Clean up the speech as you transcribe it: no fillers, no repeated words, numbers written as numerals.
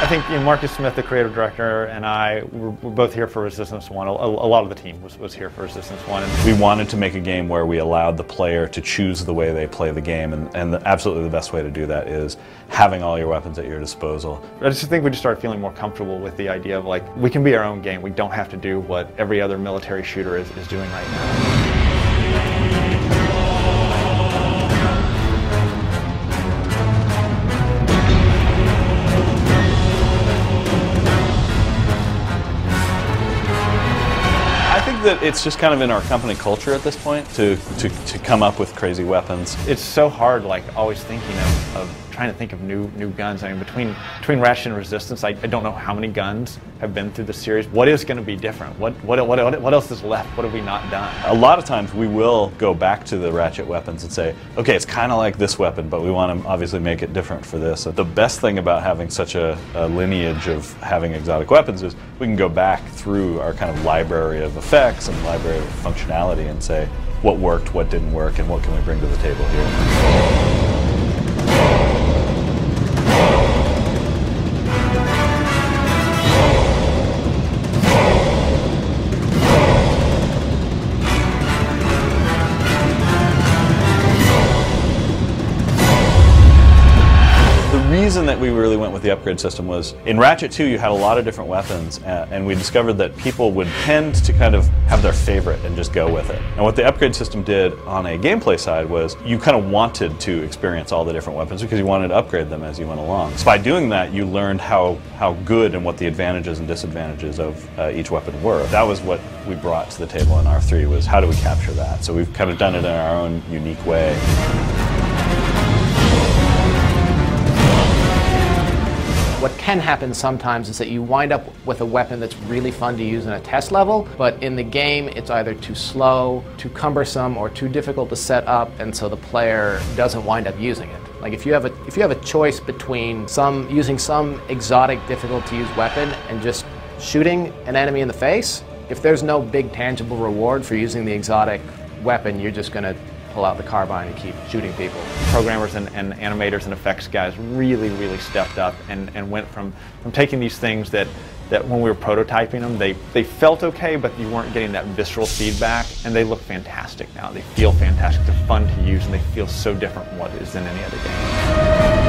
think Marcus Smith, the creative director, and I were both here for Resistance 1. A lot of the team was here for Resistance 1. And we wanted to make a game where we allowed the player to choose the way they play the game, and absolutely the best way to do that is having all your weapons at your disposal. I just think we just started feeling more comfortable with the idea of, like, we can be our own game. We don't have to do what every other military shooter is doing right now. I think that it's just kind of in our company culture at this point to come up with crazy weapons. It's so hard, like, always thinking of trying to think of new guns. I mean, between Ratchet and Resistance, I don't know how many guns have been through the series. What is going to be different? What else is left? What have we not done? A lot of times we will go back to the Ratchet weapons and say, okay, it's kind of like this weapon, but we want to obviously make it different for this. The best thing about having such a lineage of having exotic weapons is we can go back through our kind of library of effects and library of functionality and say what worked, what didn't work, and what can we bring to the table here. The reason that we really went with the upgrade system was in Ratchet 2 you had a lot of different weapons, and we discovered that people would tend to kind of have their favorite and just go with it. And what the upgrade system did on a gameplay side was you kind of wanted to experience all the different weapons because you wanted to upgrade them as you went along. So by doing that you learned how good and what the advantages and disadvantages of each weapon were. That was what we brought to the table in R3, was how do we capture that? So we've kind of done it in our own unique way. What can happen sometimes is that you wind up with a weapon that's really fun to use in a test level, but in the game it's either too slow, too cumbersome, or too difficult to set up, and so the player doesn't wind up using it. Like if you have a choice between using some exotic, difficult to use weapon and just shooting an enemy in the face, if there's no big tangible reward for using the exotic weapon, you're just going to pull out the carbine and keep shooting people. Programmers and animators and effects guys really stepped up and went from taking these things that when we were prototyping them, they felt okay, but you weren't getting that visceral feedback, and they look fantastic now. They feel fantastic, they're fun to use, and they feel so different from what is in any other game.